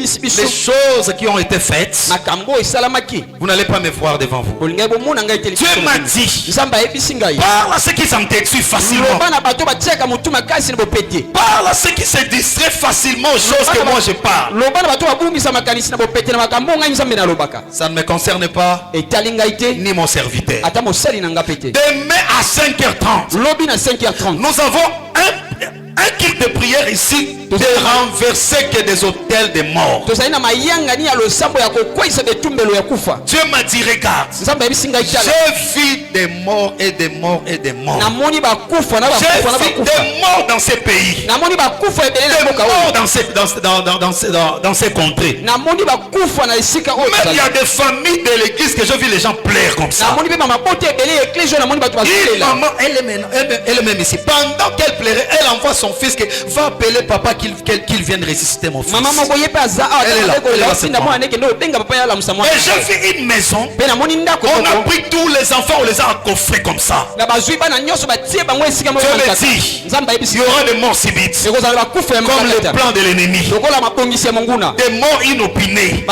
choses qui ont été faites, vous n'allez pas me voir devant vous. Dieu m'a dit, parle à ceux qui s'en détruisent facilement. Parle à ceux qui se distraient facilement aux choses que moi je parle. Ça ne me concerne pas, ni mon serviteur. Demain à 5h30, nous avons un kit de prière ici de renverser que des hôtels de mort. Dieu m'a dit, regarde, j'ai vu des morts et des morts et des morts. J'ai vu des morts dans ces pays, des morts dans ces contrées. Même il y a des familles de l'église que je vis les gens plaire comme ça. Et maman, elle est même ici. Pendant qu'elle plairait, elle envoie son fils qui va appeler papa qu'il vienne ressusciter mon fils. Elle est là, elle va se prendre. Et j'ai vu une maison, on a pris tous les enfants, on les a coffrés comme ça. Dieu me dit, il y aura des morts subites, comme le plan de l'ennemi, des morts inopinées.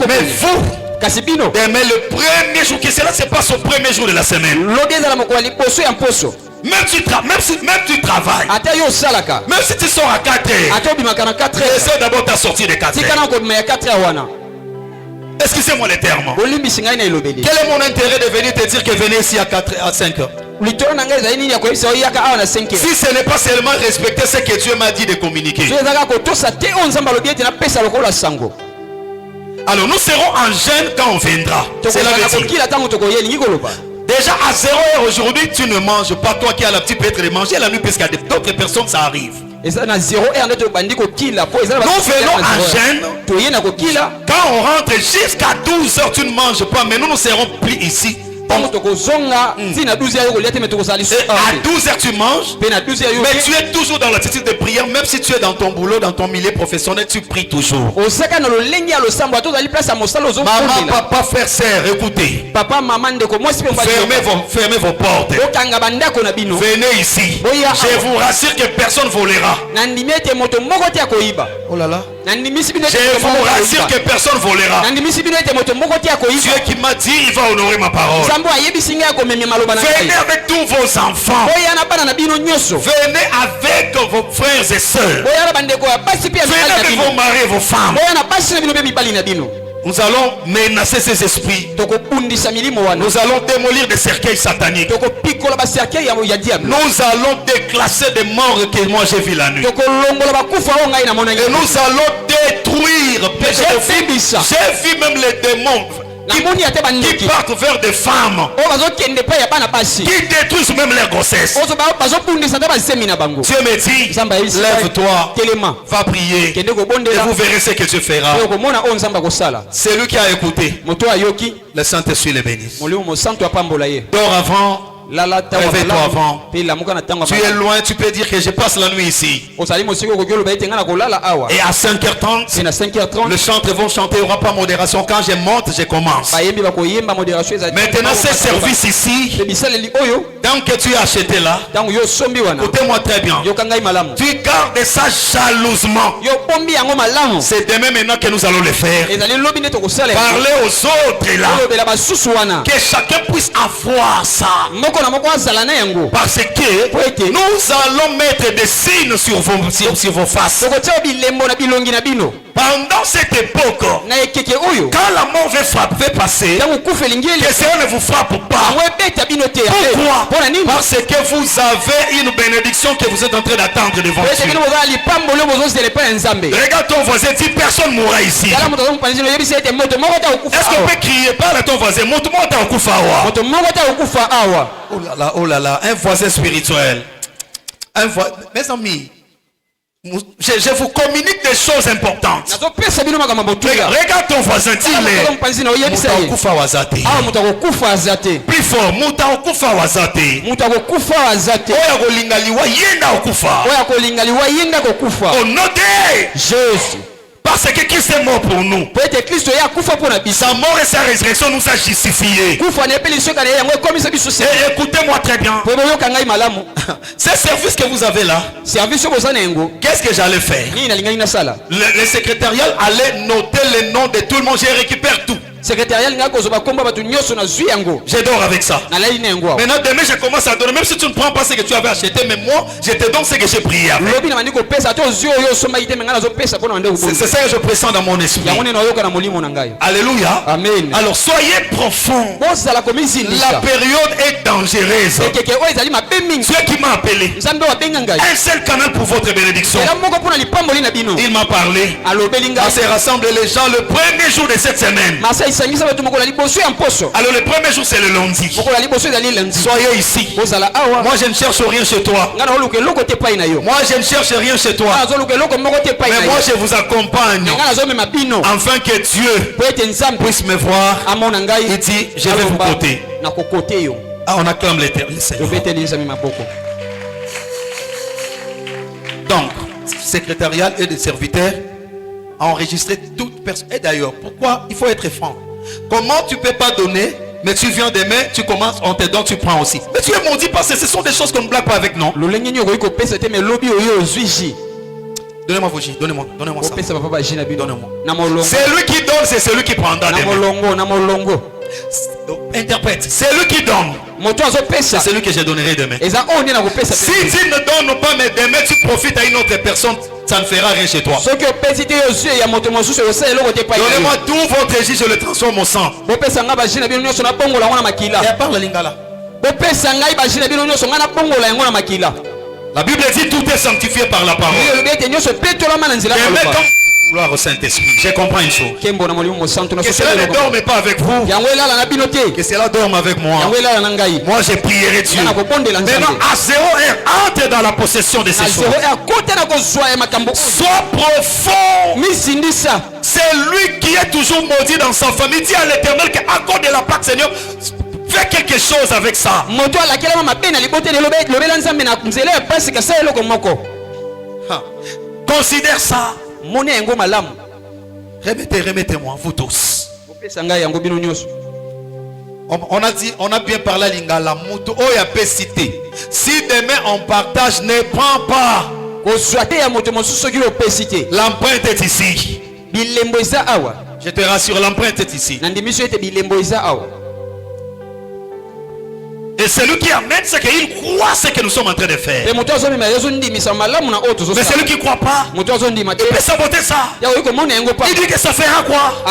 Mais vous, demain le premier jour, que cela se passe au premier jour de la semaine, même si tu travailles, même si tu sors à 4 heures, essaie d'abord ta sortie de 4 heures. Excusez-moi les termes. Quel est mon intérêt de venir te dire que venez ici à 5 heures? Si ce n'est pas seulement respecter ce que Dieu m'a dit de communiquer. Alors nous serons en jeûne quand on viendra. C'est la vérité. Déjà à 0 heure aujourd'hui, tu ne manges pas. Toi qui as la petite peut-être de manger la nuit, parce qu'il y a d'autres personnes, ça arrive. Nous venons en jeûne. Quand on rentre jusqu'à 12 heures, tu ne manges pas. Mais nous serons pris ici. Et à 12 heures tu manges, mais tu es toujours dans l'attitude de prière. Même si tu es dans ton boulot, dans ton milieu professionnel, tu pries toujours. Maman, papa, frère, sœur, écoutez. Fermez vos portes. Venez ici. Je vous rassure que personne ne volera. Oh là là. Je vous rassure que personne ne volera. Dieu qui m'a dit, il va honorer ma parole. Venez avec tous vos enfants. Venez avec vos frères et sœurs. Venez avec vos maris et vos femmes. Nous allons menacer ces esprits. Nous allons démolir des cercueils sataniques. Nous allons déclasser des morts que moi j'ai vu la nuit. Et nous allons détruire. J'ai vu même les démons qui partent vers des femmes, qui détruisent même leur grossesse. Dieu me dit, lève-toi, va prier, et vous verrez ce que Dieu fera. Celui qui a écouté, le Saint-Esprit le bénisse. Dorénavant, réveille-toi avant. Tu es loin, tu peux dire que je passe la nuit ici. Et à 5h30, les chanteurs vont chanter, il n'y aura pas modération. Quand je monte, je commence. Maintenant, ce service ici, tant que tu as acheté là, écoutez-moi très bien. Tu gardes ça jalousement. C'est demain maintenant que nous allons le faire. Parler aux autres là, que chacun puisse avoir ça. Parce que nous allons mettre des signes sur vos faces. Pendant cette époque, quand la mort va passer, que cela ne vous frappe pas. Pourquoi? Parce que vous avez une bénédiction que vous êtes en train d'attendre devant Dieu. Regarde ton voisin, dis personne ne mourra ici. Est-ce qu'on peut crier? Parle à ton voisin. Oh là là, un voisin spirituel. Mes amis, je vous communique des choses importantes. Regarde ton voisin, dis-le. Plus fort, au nom de Jésus. Parce que Christ est mort pour nous. Sa mort et sa résurrection nous a justifiés. Et écoutez-moi très bien. Ce service que vous avez là, qu'est-ce que j'allais faire? Le secrétariat allait noter les noms de tout le monde. Je récupère tout. Je dors avec ça. Maintenant demain je commence à donner. Même si tu ne prends pas ce que tu avais acheté, mais moi je te donne ce que j'ai prié avec. C'est ça que je pressens dans mon esprit. Alléluia. Amen. Alors soyez profonds. La période est dangereuse. Dieu qui m'a appelé, un seul canal pour votre bénédiction. Il m'a parlé à se rassembler les gens le premier jour de cette semaine. Alors le premier jour c'est le lundi. Soyez ici. Moi je ne cherche rien chez toi. Moi je ne cherche rien chez toi. Mais moi je vous accompagne afin que Dieu puisse me voir. Il dit je vais vous côté. Ah, on acclame l'Éternel. Donc secrétariat et des serviteurs a enregistré toute personne. Et d'ailleurs, pourquoi il faut être franc? Comment tu peux pas donner, mais tu viens demain, tu commences, on te donne, tu prends aussi. Mais tu es maudit parce que ce sont des choses qu'on ne blague pas avec, non? Donnez-moi vos J, donnez-moi ça. Donnez-moi. C'est lui qui donne, c'est celui qui prendra demain. Interprète, c'est lui qui donne. C'est celui que je donnerai demain. Si tu ne donnes pas, mais demain tu profites à une autre personne, ça ne fera rien chez toi. Donnez-moi tout votre J, je le transforme au sang. Et parle lingala. La Bible dit tout est sanctifié par la parole. Gloire au Saint-Esprit. Je comprends une chose. Que cela ne dorme pas avec vous. Que cela dorme avec moi. Moi je prierai Dieu. Maintenant à 0 heure, entre dans la possession de ces choses. Sois profond. C'est lui qui est toujours maudit dans sa famille. Dis à l'Éternel qu'à cause de la Pâque, Seigneur, fais quelque chose avec ça. Considère ça. Remettez-moi, vous tous. On a bien parlé à Lingala. Si demain on partage, ne prends pas. L'empreinte est ici. Je te rassure, l'empreinte est ici. Et celui qui amène ce qu'il croit, ce que nous sommes en train de faire. Mais celui qui ne croit pas, il peut saboter ça. Il dit que ça fera quoi?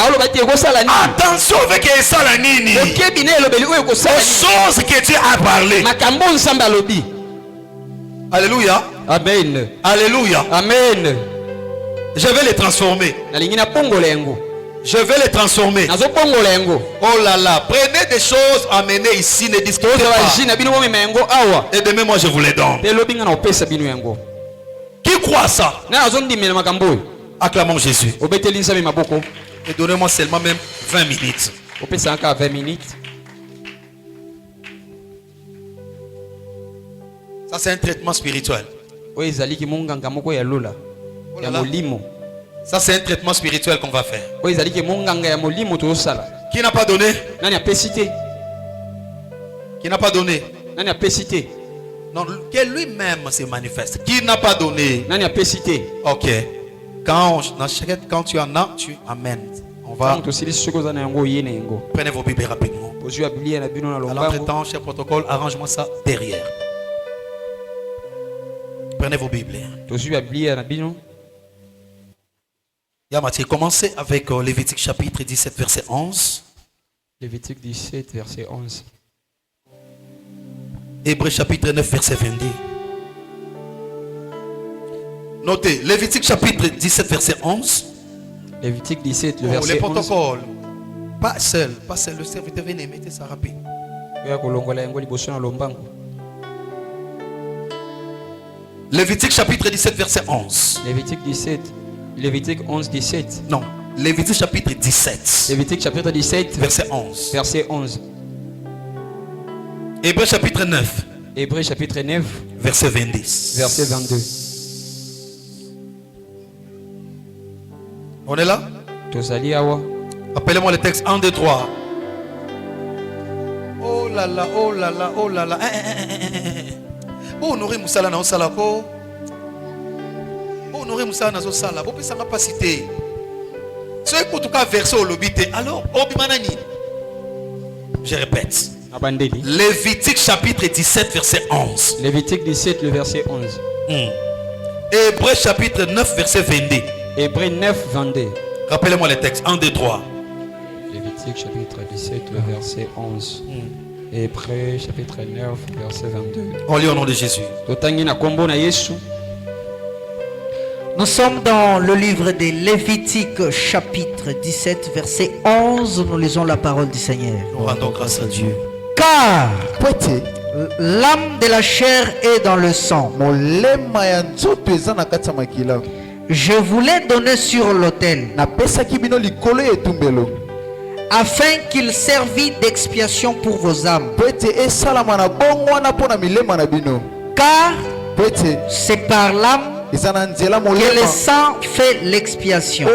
Attention avec ça la nini. Aux choses que Dieu a parlé. Alléluia. Amen. Alléluia. Amen. Je vais les transformer. Je vais les transformer. Oh là là, prenez des choses, amenez ici, ne discutez pas. Et demain, moi je vous les donne. Qui croit ça? Acclamons Jésus. Et donnez-moi seulement même 20 minutes. Ça c'est un traitement spirituel. Oh là là. Ça c'est un traitement spirituel qu'on va faire. Qui n'a pas donné? Qui n'a pas donné? Non, que lui-même se manifeste. Qui n'a pas donné? Ok. Quand tu en as, tu amènes. On va. Prenez vos Bibles rapidement. À l'entretemps, cher protocole, arrange-moi ça derrière. Prenez vos Bibles. Mathieu, commencez avec Lévitique chapitre 17 verset 11. Lévitique 17 verset 11. Hébreux chapitre 9 verset 22. Notez, Lévitique chapitre 17 verset 11. Lévitique 17 le verset 11. Les protocoles. Pas seul, le serviteur venez, mettez ça rapide. Lévitique chapitre 17 verset 11. Lévitique 17. Lévitique 11, 17. Non, Lévitique chapitre 17. Lévitique chapitre 17. Verset 11. Verset 11. Hébreux chapitre 9. Hébreux chapitre 9. Verset 22. Verset 22. On est là? Appelez-moi le texte 1, 2, 3. Oh là là, oh là là, oh là là. Oh, honoré Moussala na osala ko. Oh, honoré Moussala na osala. Bo pesa nga pasité. So écoute ka verset au lobité. Alors, obimanani. Je répète. Lévitique chapitre 17 verset 11. Lévitique 17 le verset 11. Hébreux chapitre 9 verset 22. Hébreux 9 22. Rappelez-moi les textes 1, 2, 3. Lévitique chapitre 17 le verset 11. Hébreux chapitre 9 verset 22. On lit au nom de Jésus. Nous sommes dans le livre des Lévitique chapitre 17 verset 11. Nous lisons la parole du Seigneur. Nous rendons grâce à Dieu. Car l'âme de la chair est dans le sang. Je voulais donner sur l'autel afin qu'il servît d'expiation pour vos âmes. Car c'est par l'âme que le sang fait l'expiation.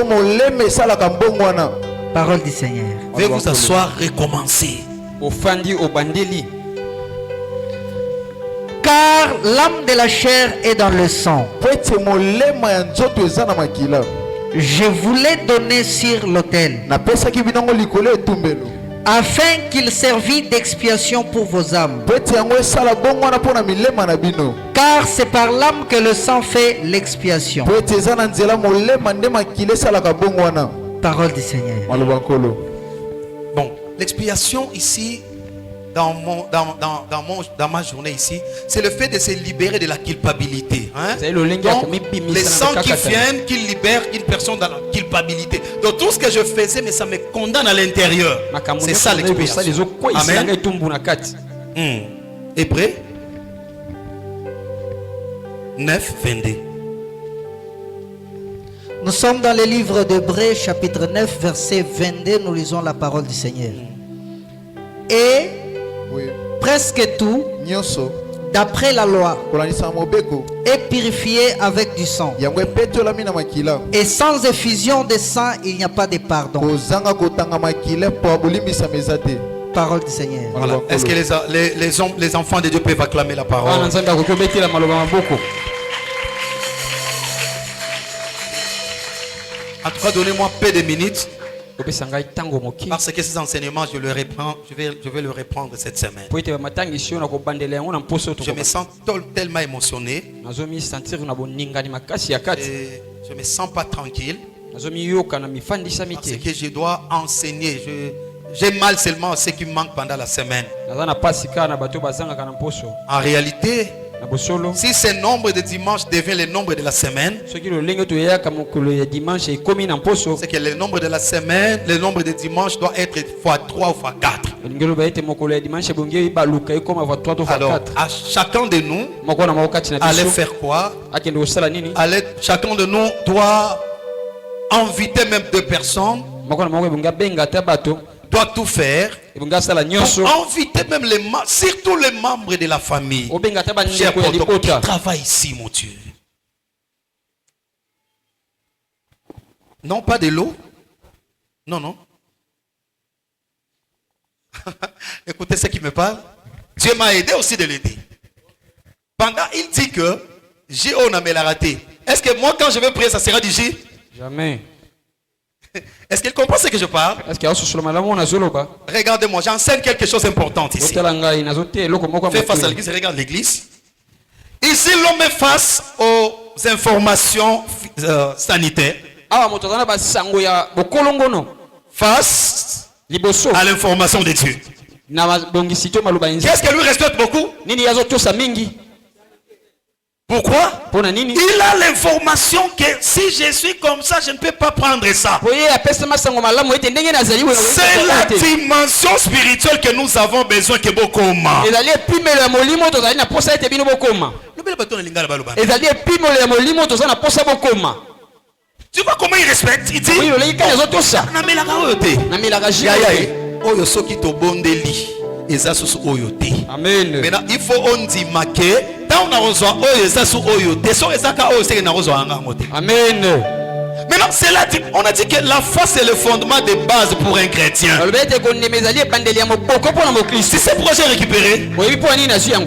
Parole du Seigneur. Veuillez vous asseoir, recommencer. Car l'âme de la chair est dans le sang. Je voulais donner sur l'autel afin qu'il servît d'expiation pour vos âmes. Car c'est par l'âme que le sang fait l'expiation. Parole du Seigneur. Bon, l'expiation ici, dans ma journée ici, c'est le fait de se libérer de la culpabilité. Hein? Donc, les sangs qui viennent, qui libèrent une personne dans la culpabilité. Donc tout ce que je faisais, mais ça me condamne à l'intérieur. C'est ça l'expiation. Amen. Hébreux 9, 22. Nous sommes dans le livre d'Hébreux chapitre 9 verset 22. Nous lisons la parole du Seigneur. Et presque tout, d'après la loi, est purifié avec du sang. Et sans effusion de sang, il n'y a pas de pardon. Parole du Seigneur. Voilà. Est-ce que les enfants de Dieu peuvent acclamer la parole? En tout cas, donnez-moi peu de minutes. Parce que ces enseignements, je vais le reprendre cette semaine. Je me sens tellement émotionné. Et je ne me sens pas tranquille. Parce que je dois enseigner. J'ai mal seulement à ce qui me manque pendant la semaine. En réalité, si ce nombre de dimanches devient le nombre de la semaine, c'est que le nombre de la semaine, le nombre de dimanches doit être x3 ou x4. Alors, à chacun de nous, allez faire quoi? Chacun de nous doit inviter même 2 personnes, doit tout faire pour inviter même surtout les membres de la famille. Cher qui travaille ici, mon Dieu. Non, pas de l'eau. Non. Écoutez ce qui me parle. Dieu m'a aidé aussi de l'aider. Pendant, il dit que J.O. n'a pas raté. Est-ce que moi, quand je vais prier, ça sera du J? Jamais. Est-ce qu'il comprend ce que je parle? Regardez-moi, j'enseigne quelque chose d'important ici. Fais face à l'église et regarde l'église. Ici, l'homme est face aux informations sanitaires. Face à l'information de Dieu. Qu'est-ce que lui respecte beaucoup? Pourquoi? Il a l'information que si je suis comme ça, je ne peux pas prendre ça. C'est la dimension spirituelle que nous avons besoin que beaucoup ont. Tu vois comment il respecte? Il dit Amen. Maintenant, il faut on dit Amen. Maintenant, on a dit que la foi c'est le fondement de base pour un chrétien. Si ce projet est récupéré,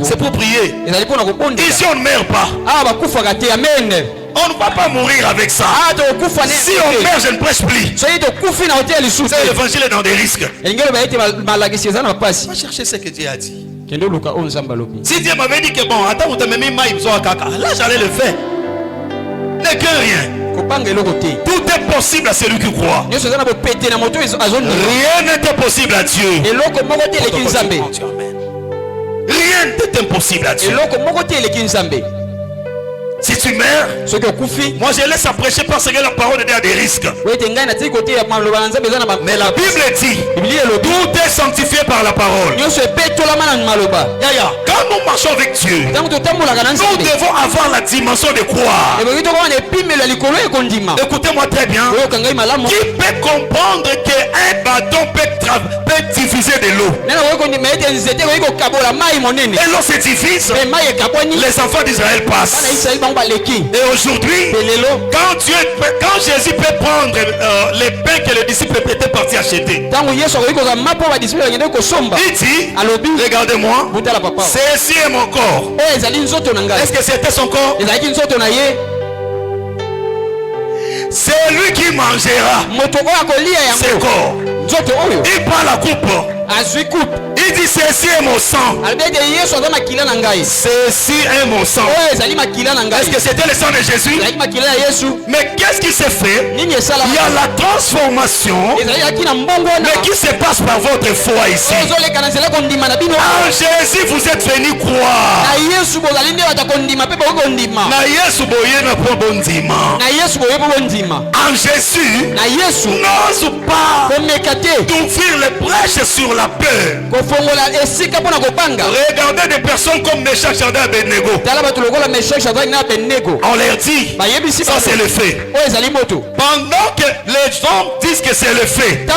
c'est pour prier. Ici on ne meurt pas. On ne va pas mourir avec ça. Si on meurt, je ne prêche plus. C'est l'évangile est dans des risques. Va chercher ce que Dieu a dit. Si Dieu m'avait dit que bon, attends, là j'allais le faire. N'est que rien. Tout est possible à celui qui croit. Rien n'est possible à Dieu. Rien n'est impossible à Dieu. Si tu meurs, moi je laisse à prêcher parce que la parole est à des risques. Mais la Bible dit, tout est sanctifié par la parole. Quand nous marchons avec Dieu, nous devons avoir la dimension de croire. Écoutez-moi très bien. Qui peut comprendre qu'un bâton peut diffuser de l'eau? Et l'eau se diffuse, les enfants d'Israël passent. Et aujourd'hui, quand Jésus peut prendre les pains que les disciples étaient partis acheter, il dit, regardez-moi, ceci est mon corps. Est-ce que c'était son corps? C'est lui qui mangera ce corps. Il prend la coupe. Il dit ceci est mon sang. Ceci est mon sang. Est-ce que c'était le sang de Jésus? Mais qu'est-ce qui s'est fait? Il y a la transformation. Mais qui se passe par votre foi ici? En Jésus vous êtes venus croire. En Jésus n'ose pas d'ouvrir les brèches sur la peur. Regardez des personnes comme Meshach, Shadrach, Abednego. On leur dit, ça c'est le fait. Pendant que les hommes disent que c'est le fait, mais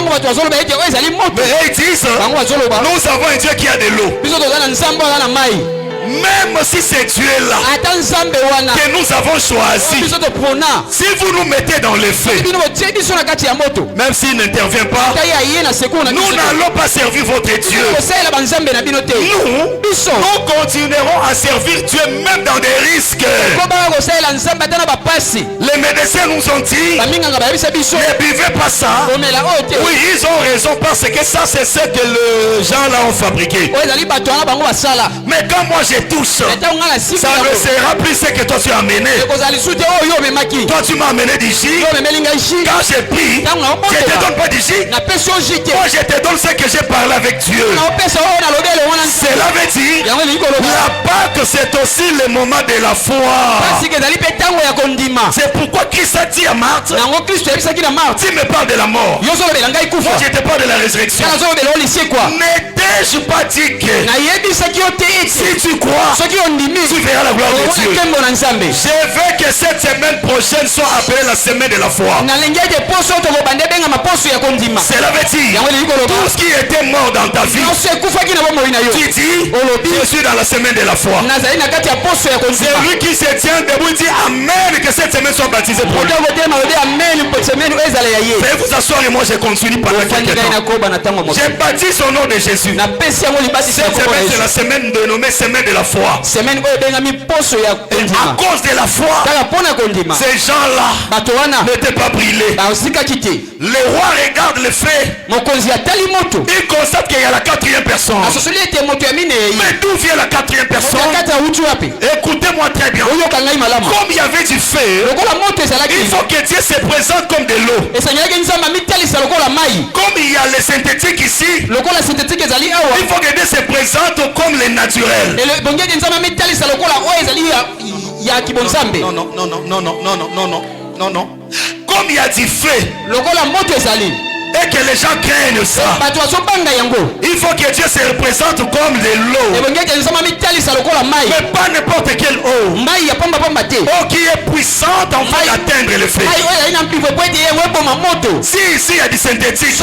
ils disent, nous avons un Dieu qui a de l'eau. Même si c'est Dieu-là que nous avons choisi, si vous nous mettez dans le feu, même s'il n'intervient pas, nous n'allons pas servir votre Dieu. Nous continuerons à servir Dieu même dans des risques. Les médecins nous ont dit, ne buvez pas ça. Oui, ils ont raison parce que ça c'est ce que les gens là ont fabriqué. Mais quand moi je touche, ça ne sera plus ce que toi tu as amené. Toi tu m'as amené d'ici. Quand j'ai pris, je ne te donne pas d'ici. Moi je te donne ce que j'ai parlé avec Dieu. Cela veut dire la Pâque c'est aussi le moment de la foi. C'est pourquoi Christ a dit à Marthe, tu me parles de la mort, moi je te parle de la résurrection. Ne t'ai-je pas dit que si tu crois, tu verras la gloire de Dieu? Je veux que cette semaine prochaine soit appelée la semaine de la foi. Cela veut dire tout ce qui était mort dans ta vie, tu dis, je suis dans la semaine de la foi. Celui qui se tient debout dit amen, que cette semaine soit baptisée pour lui. Veuillez vous asseoir et moi je continue pendant quelques temps. J'ai baptisé au nom de Jésus. Cette semaine c'est la semaine dénommée semaine de la foi. À cause de la foi, ces gens-là n'étaient pas brûlés. Le roi regarde le fait. Il constate qu'il y a la quatrième personne. Mais d'où vient la quatrième personne? Écoutez-moi très bien. Comme il y avait du feu, il faut que Dieu se présente comme de l'eau. Comme il y a le synthétique ici, il faut que Dieu se présente comme le naturel. Non. Comme il y a du feu, Et que les gens craignent ça. Il faut que Dieu se représente comme de l'eau. Mais pas n'importe quelle eau. Eau qui est puissante en fait d'atteindre le feu. Si ici il y a du synthétique,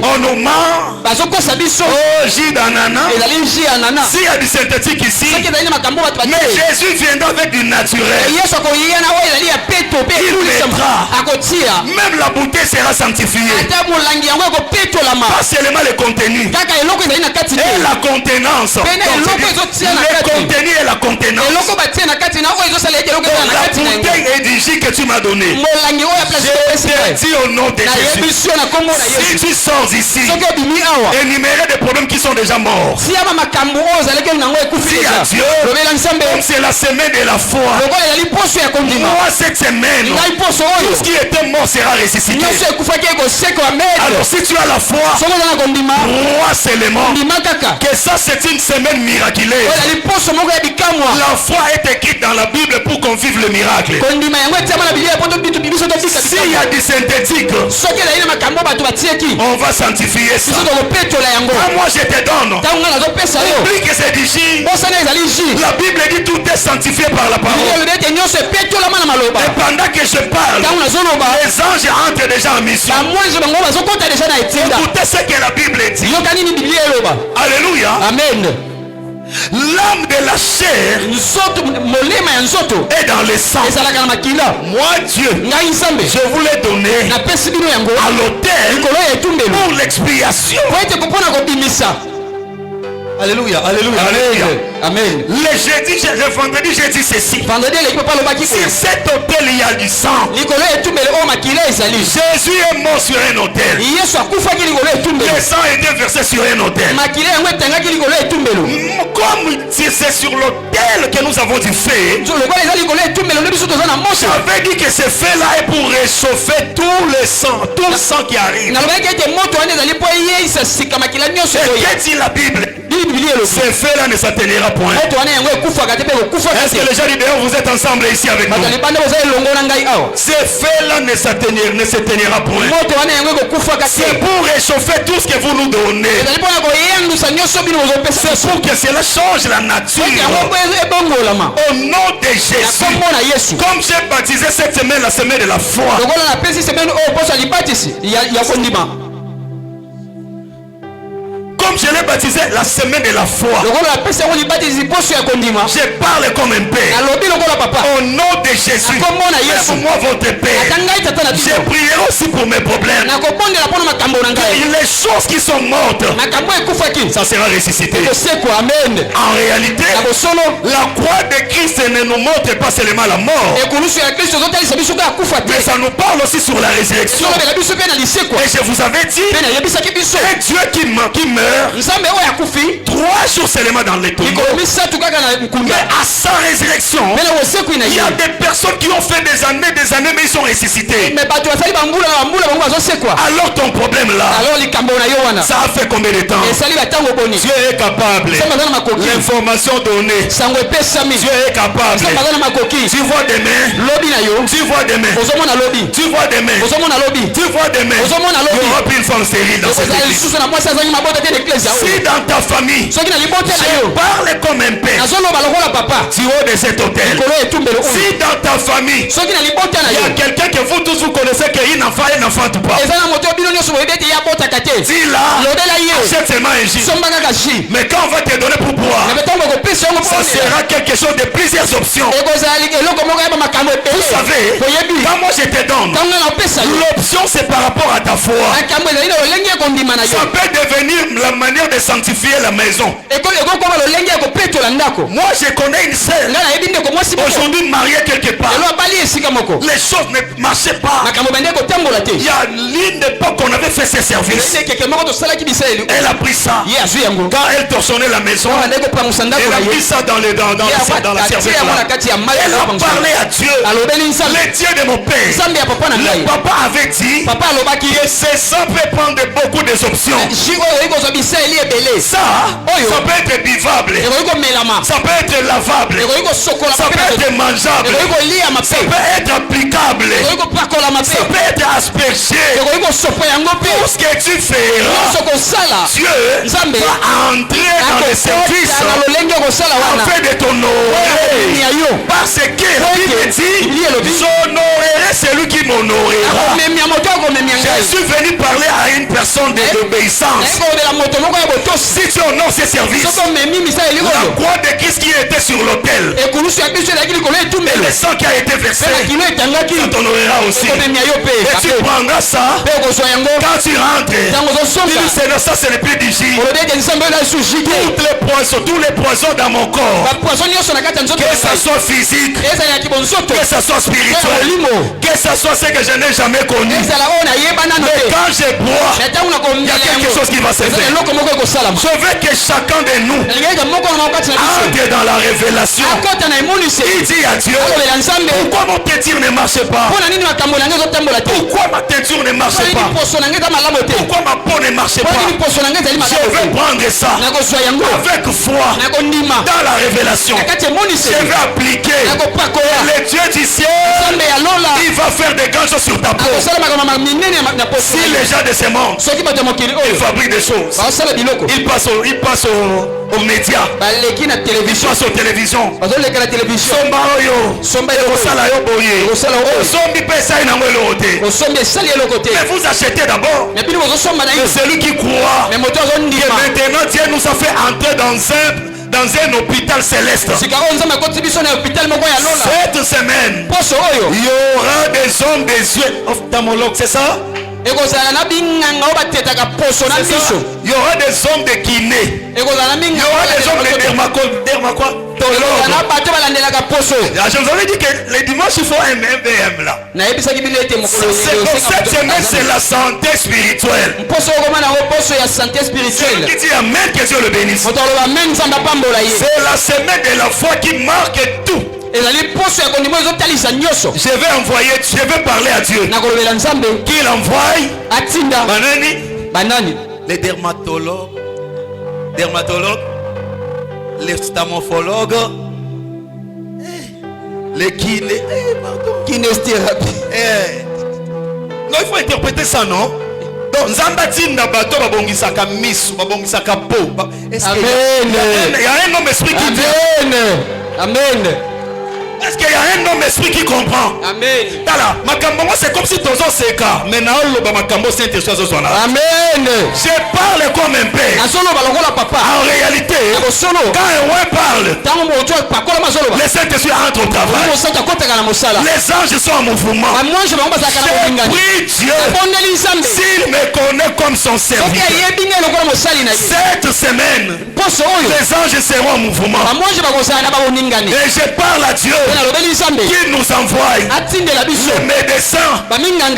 on nous ment. Oh, jus d'ananas. S'il y a du synthétique ici, mais Jésus viendra avec du naturel. Il mettra. Même la bouteille sera sanctifiée. Pas seulement le contenu. Et la contenance. Le contenu et la contenance. La bouteille et du jus que tu m'as donné. Je te dis au nom de Jésus. Si tu sors ici, énumérer des problèmes qui sont déjà morts. Si à Dieu, comme c'est la semaine de la foi. Moi cette semaine, tout ce qui était mort sera ressuscité. Alors si tu as la foi, crois seulement que ça c'est une semaine miraculeuse. La foi est écrite dans la Bible pour qu'on vive le miracle. S'il y a du synthétique, on va sanctifier ça. Moi je te donne. Oublie que c'est du jus. La Bible dit tout est sanctifié par la parole. Et pendant que je parle, les anges entrent déjà en mission. Écoutez ce que la Bible dit. Alléluia. Amen. L'âme de la chair est dans le sang. Moi Dieu, je vous l'ai donné à l'autel pour l'expiation. Alléluia, alléluia, alléluia. Amen. Le vendredi, j'ai dit ceci. Sur cet autel, il y a du sang. Jésus est mort sur un autel. Le sang a été versé sur un autel. Comme c'est sur l'autel que nous avons du feu, j'avais dit que ce feu-là est pour réchauffer tout le sang qui arrive. Et qu'est-ce que la Bible? Ce feu-là ne s'atténuera point. Est-ce que les gens du dehors, vous êtes ensemble ici avec nous? Ce feu-là ne s'atténuera point. C'est pour réchauffer tout ce que vous nous donnez. C'est pour que cela change la nature. Au nom de Jésus. Comme j'ai baptisé cette semaine, la semaine de la foi. Comme je l'ai baptisé la semaine de la foi, je parle comme un père. Au nom de Jésus, lève-moi votre père. Je prierai aussi pour mes problèmes. Les choses qui sont mortes, ça sera ressuscité. En réalité, la croix de Christ ne nous montre pas seulement la mort, mais ça nous parle aussi sur la résurrection. Et je vous avais dit, un Dieu qui meurt 3 jours seulement dans les tombeaux. Mais à sa résurrection, il y a des personnes qui ont fait des années, mais ils sont ressuscités. Alors ton problème là, ça a fait combien de temps? Dieu est capable. L'information donnée, Dieu est capable. Tu vois demain, tu vois demain, tu vois demain, tu vois demain, il y aura plus une femme stérile dans cette église. Si dans ta famille, je parle comme un père, tu haut de cet hôtel. Si dans ta famille, il y a quelqu'un que vous tous vous connaissez qui n'enfante pas, dis là, achète seulement un jus. Mais quand on va te donner pour boire, ça sera quelque chose de plusieurs options. Vous savez, quand moi je te donne, l'option c'est par rapport à ta foi. Ça peut devenir la manière de sanctifier la maison. Moi je connais une sœur aujourd'hui mariée quelque part. Les choses ne marchaient pas. Il y a l'une époque qu'on avait fait ses services. Elle a pris ça. Quand elle torchonnait la maison, elle a pris ça dans la serviette là. Elle a parlé à Dieu, le Dieu de mon père. Le papa avait dit que c'est ça Ça peut prendre beaucoup des options. Ça peut être buvable. Ça peut être lavable. Ça peut être mangeable. Ça peut être applicable. Ça peut être aspergé. Tout ce que tu feras, Dieu va entrer dans le service afin de t'honorer. Parce que il dit, j'honorerai celui qui m'honorera. Je suis venu parler à une personne d'obéissance. Si tu honores ses services, la croix de Christ qui était sur l'autel et le sang qui a été versé, tu t'honoreras aussi. Et tu prendras ça quand tu rentres. Ça c'est le plus difficile. Tous les poisons dans mon corps, que ça soit physique, que ça soit spirituel, que ça soit ce que je n'ai jamais connu. Mais quand je bois, il y a quelque chose qui va se faire. Je veux que chacun de nous entre dans la révélation. Il dit à Dieu, pourquoi mon teinture ne marche pas? Pourquoi ma teinture ne marche pas? Pourquoi ma peau ne marche pas? Je veux prendre ça avec foi dans la révélation. Je vais appliquer le Dieu du ciel. Il va faire des grandes choses sur ta peau. Si les gens de ce monde, ils fabriquent des choses, ils passent aux médias, ils passent aux télévisions. Mais vous achetez d'abord celui qui croit que maintenant Dieu nous a fait entrer dans un hôpital céleste. Cette semaine, il y aura des hommes des yeux ophtalmologues, c'est ça? Il y aura des hommes de kiné. Il y aura des hommes de dermatologues. Je vous avais dit que les dimanches il faut un MVM là. Cette semaine c'est la santé spirituelle. Celui qui dit amen, que Dieu le bénisse. C'est la semaine de la foi qui marque tout. Je vais parler à Dieu. Qu'il envoie les dermatologues, les ophtalmologues, les kinésithérapie. Non, il faut interpréter ça, non? Donc, Zambatina Bato babongisaka misu, babongisaka po. Est-ce qu'il y a un homme esprit qui dit? Amen. Est-ce qu'il y a un homme esprit qui comprend? Amen. C'est comme si ton c'est cas. Mais Amen. Je parle comme un père. En réalité, quand un roi parle, les Saint-Esprit entrent au travail. Les anges sont en mouvement. Je prie Dieu, s'il me connaît comme son serviteur, cette semaine, les anges seront en mouvement. Et je parle à Dieu qui nous envoie le médecin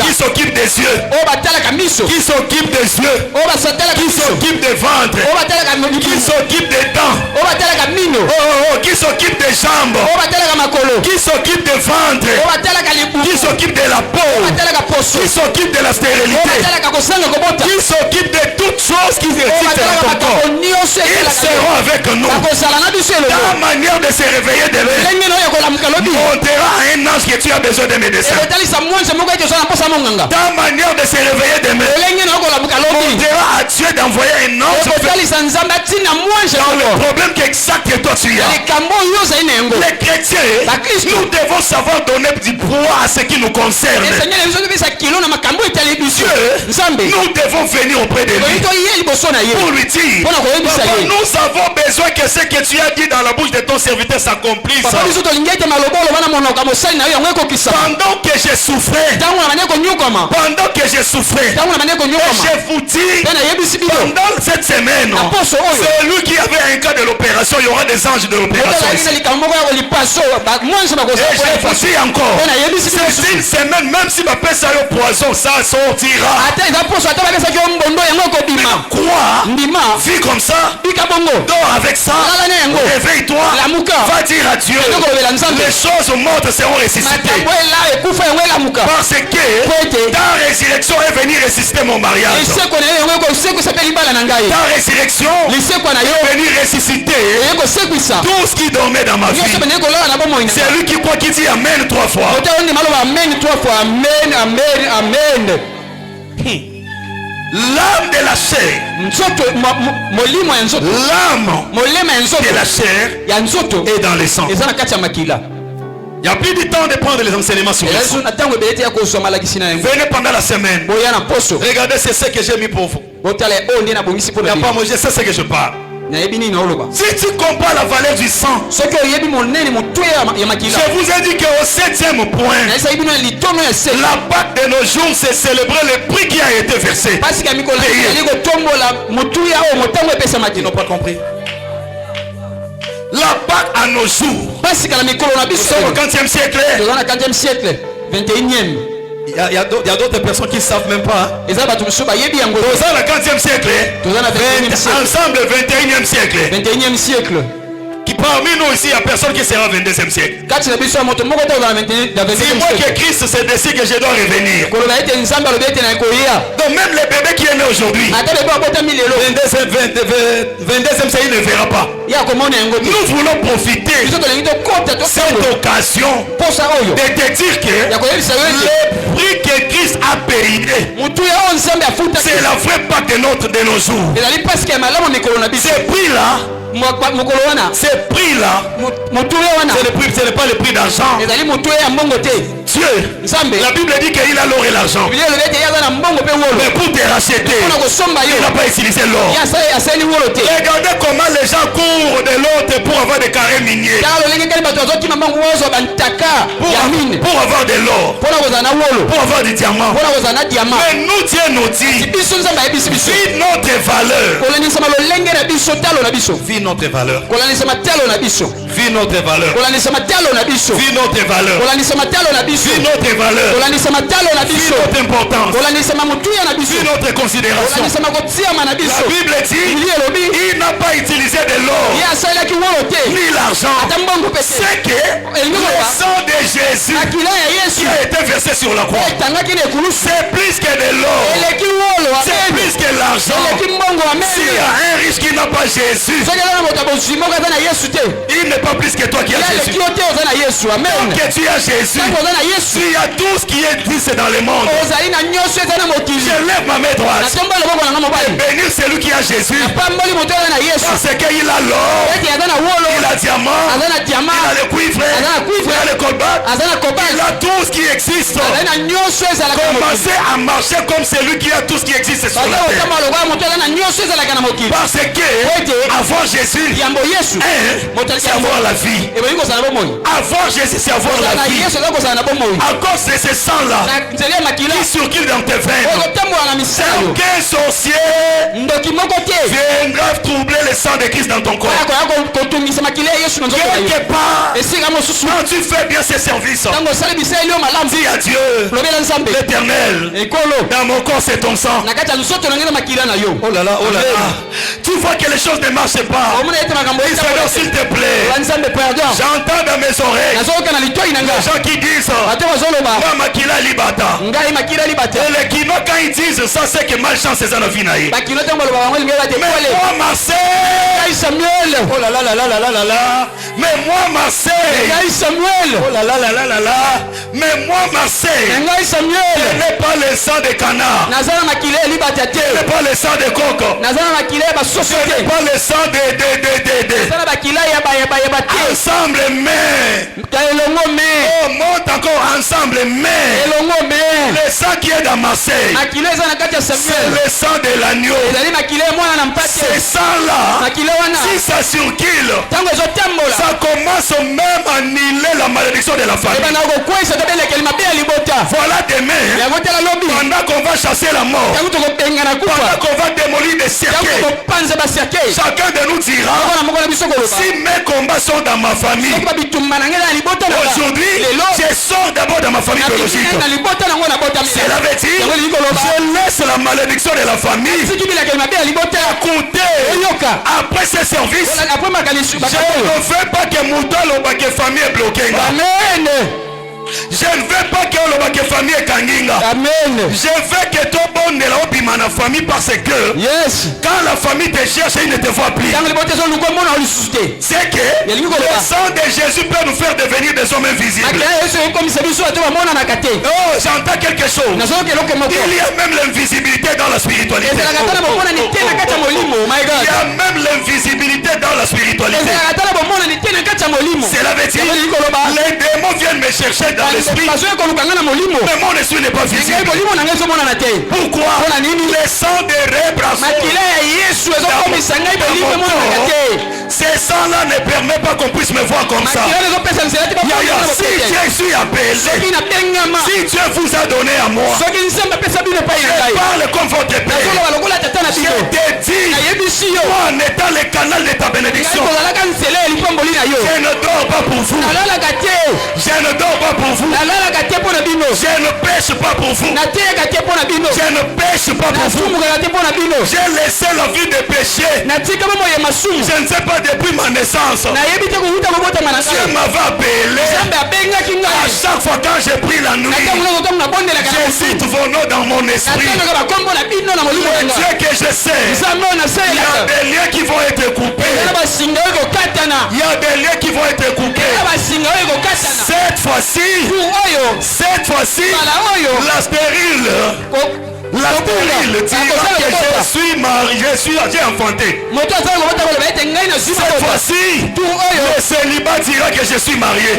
qui s'occupe des yeux, qui s'occupe des yeux, qui s'occupe des ventres, qui s'occupe des dents, qui s'occupe des jambes, qui s'occupe des ventres, qui s'occupe de la peau, qui s'occupe de la stérilité, qui s'occupe de toutes choses qui existent dans ton corps. Ils seront avec nous. Ta manière de se réveiller de l'œil montrera à un ange que tu as besoin de médecins. Ta manière de se réveiller de montrera à Dieu d'envoyer un ange dans le problème exact que toi tu as. Les chrétiens, nous devons savoir donner du poids à ce qui nous concerne. Dieu, nous devons venir auprès de lui pour lui dire, Papa, nous avons besoin que ce que tu as dit dans la bouche de ton serviteur s'accomplisse. Pendant que je souffrais, je vous dis, pendant cette semaine, celui qui avait un cas de l'opération, il y aura des anges de l'opération. Et je vous dis encore, c'est une semaine, même si ma pèse au poison, ça sortira. Crois, vis comme ça, dors avec ça, réveille-toi, va dire à Dieu, les choses mortes seront ressuscitées. Parce que ta résurrection est venue ressusciter mon mariage. Ta résurrection est venue ressusciter tout ce qui dormait dans ma vie. C'est lui qui croit qui dit Amen 3 fois. Amen. L'âme de la chair, l'âme de la chair est dans le sang. Il n'y a plus du temps de prendre les enseignements sur le sang. Venez pendant la semaine. Regardez, c'est ce que j'ai mis pour vous. Il n'y a pas manger, c'est ce que je parle. Si tu comprends la valeur du sang, je vous ai dit qu'au 7e point, la Pâque de nos jours, c'est célébrer le prix qui a été versé. Ils n'ont pas compris. La Pâque à nos jours, nous sommes au 40e siècle. 21e. Il y a d'autres personnes qui ne savent même pas. Nous sommes dans le 40e siècle. Ensemble, 21e siècle. 21e siècle. Qui parmi nous ici, il n'y a personne qui sera au 22e siècle. C'est moi que Christ s'est décidé que je dois revenir. Donc même les bébés qui est né aujourd'hui, 22e siècle, il ne verra pas. Nous voulons profiter de cette occasion de te dire que le prix que Christ a payé, c'est la vraie Pâque de nos jours. Ce prix-là, ce prix-là, ce n'est pas le prix d'argent. Dieu, la Bible dit qu'il a l'or et l'argent. Mais pour te racheter, il n'a pas utilisé l'or. Regardez comment les gens courent de l'autre pour avoir des carrés miniers. Pour avoir de l'or, pour avoir du diamant. Mais nous, Dieu nous dit, vis notre valeur. Vis notre valeur. Vis notre valeur. Vis notre valeur. Vis notre valeur. Vis notre importance. Vis notre considération. La Bible dit, il n'a pas utilisé de l'or ni l'argent. C'est que le sang de Jésus qui a été versé sur la croix, c'est plus que de l'or, c'est plus que l'argent. S'il y a un riche qui n'a pas Jésus, il n'est pas plus que toi qui as Jésus. Donc que tu as Jésus, il y a tout ce qui existe dans le monde. Je lève ma main droite et bénir celui qui a Jésus, parce qu'il a l'or, il a le diamant, il a le cuivre, il a le cobalt, il a tout ce qui existe. Commencez à marcher comme celui qui a tout ce qui existe sur la terre. Parce que avant Jésus, c'est avoir la vie. Avant Jésus, c'est avoir la vie. À cause de ce sang-là qui circule dans tes veines, aucun sorcier viendra troubler le sang de Christ dans ton corps. Quelque part, quand tu fais bien ces services, dis à Dieu, l'Éternel, dans mon corps c'est ton sang. Oh là là, oh là là. Tu vois que les choses ne marchent pas. Seigneur, s'il te plaît, j'entends dans mes oreilles les gens qui disent Makila Libata. Et les Kino, quand ils disent ça, c'est que malchance est dans la vie. Mais moi, Marseille, oh là là là là là là là. Mais moi, Marseille, oh là là là là là là. Mais moi, Marseille, ce n'est pas le sang de canard, ce n'est pas le sang de coco, ce n'est pas le sang de ensemble, mais oh, monte encore ensemble, mais le sang qui est dans Marseille, c'est le sang de l'agneau. Ce sang-là, si ça circule, ça commence même à annuler la malédiction de la famille. Voilà demain, pendant qu'on va chasser la mort, pendant qu'on va démolir des cercueils, chacun de nous dira, si mes combats sont dans ma famille, aujourd'hui, je sors d'abord dans ma famille biologique. Cela veut dire, je laisse fixe la malédiction de la famille. Écoutez, après ce service, je ne veux pas que Moutalo ou que famille est bloquée. Amen. Je ne veux pas que la famille est kanginga. Amen. Je veux que tout le monde ait la famille parce que quand la famille te cherche, il ne te voit plus. C'est que le sang de Jésus peut nous faire devenir des hommes invisibles. Oh, j'entends quelque chose. Il y a même l'invisibilité dans la spiritualité. Il y a même l'invisibilité dans la spiritualité. Cela veut dire les démons viennent me chercher dans l'esprit, mais mon esprit n'est pas visible. Pourquoi? Le sang de ces sangs-là ne permet pas qu'on puisse me voir comme ça. Si Dieu suis appelé, si Dieu vous a donné à moi, je parle comme votre père. Je te dis, moi en étant le canal de ta bénédiction, je ne dors pas pour vous. Je ne dors pas pour vous. Je ne pêche pas pour vous. Je ne pêche pas pour vous. J'ai laissé la vie de péché. Je ne sais pas depuis ma naissance. Dieu m'avait appelé. À chaque fois quand j'ai pris la nuit, je cite vos noms dans mon esprit. Le Dieu que je sais, il y a des liens qui vont être coupés. Il y a des liens qui vont être coupés. Cette fois-ci, la stérile dira que j'ai enfanté. Cette fois-ci, le célibat dira que je suis marié.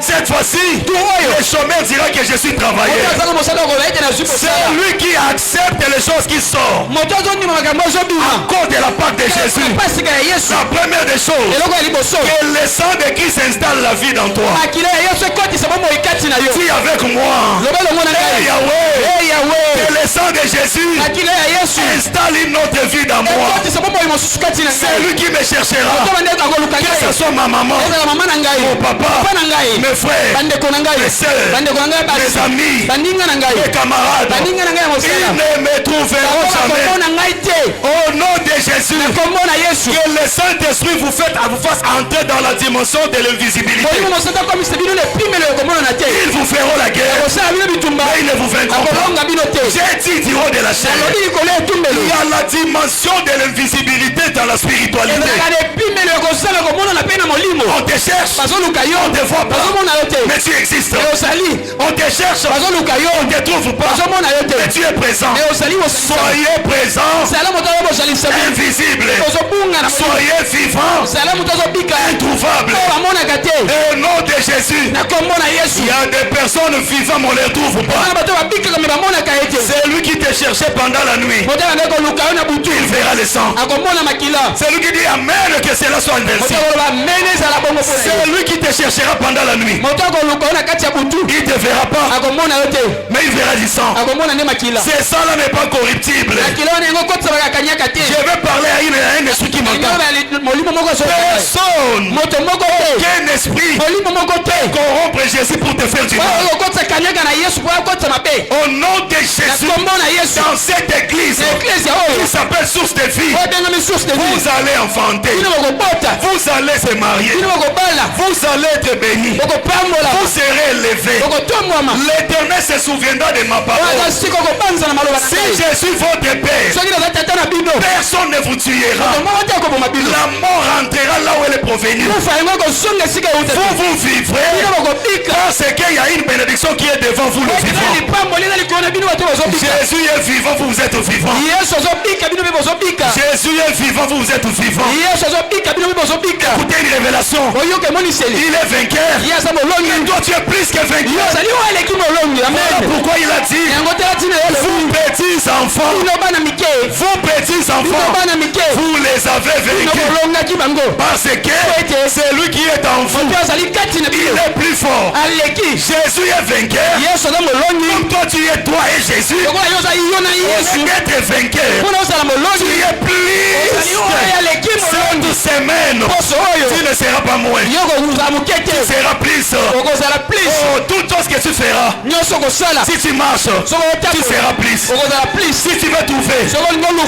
Cette fois-ci, le chômeur dira que je suis travailleur. C'est lui qui accepte les choses qui sortent à cause de la part de Jésus. La première des choses, que le sang de Christ installe la vie dans toi. Dis avec moi, que le sang de Jésus installe une autre vie dans moi. C'est lui qui me cherchera, que ce soit ma maman, mon papa, mes frères, mes soeurs, mes amis, mes camarades. Ils ne me trouveront jamais. Au nom de Jésus, que le Saint-Esprit vous fasse entrer dans la dimension de l'invisibilité. Ils vous feront la guerre, mais ils ne vous vaincront pas. J'ai dit du haut de la chair, il y a la dimension de l'invisibilité dans la spiritualité. On te cherche, on te voit pas, mais tu existes. On te cherche, on te trouve pas, mais tu es présent. Soyez présent, invisible. Soyez vivant, introuvable. Au nom de Jésus, il y a des personnes vivantes, on ne les trouve pas. C'est lui qui te cherchait pendant la nuit. Il verra le sang. C'est lui qui dit amen, que cela soit inversé. C'est lui qui te cherchera pendant la nuit. Il ne te verra pas, mais il verra du sang. Ce sang-là n'est pas corruptible. Je vais parler à un esprit qui m'entend. Personne, aucun esprit peut corrompre Jésus pour te faire du mal. Au nom de Jésus, dans cette église qui s'appelle source de vie, vous allez enfanter, vous allez se marier, vous allez être bénis, vous serez élevés. L'Éternel se souviendra de ma parole. Si Jésus votre Père, personne ne vous tuera. La mort rentrera là où elle est provenue. Vous vivrez parce qu'il y a une bénédiction qui est devant vous, le vivant. Jésus est vivant, vous êtes vivant. Jésus est vivant, vous êtes vivant. Écoutez une révélation. Il est vainqueur. Mais toi tu es plus que vainqueur. Voilà pourquoi il a dit, vous petits enfants, vous les avez vaincus. Parce que c'est lui qui est en vous, il est plus fort. Jésus est vainqueur. Comme toi tu es toi et Jésus, au lieu d'être vainqueur, tu es plus. C'est Pour semaine, tu ne seras pas moins. Tu seras plus. Oh, toute chose que tu feras, si tu marches, tu seras plus. Si tu veux trouver,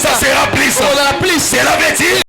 ça sera plus. Cela veut dire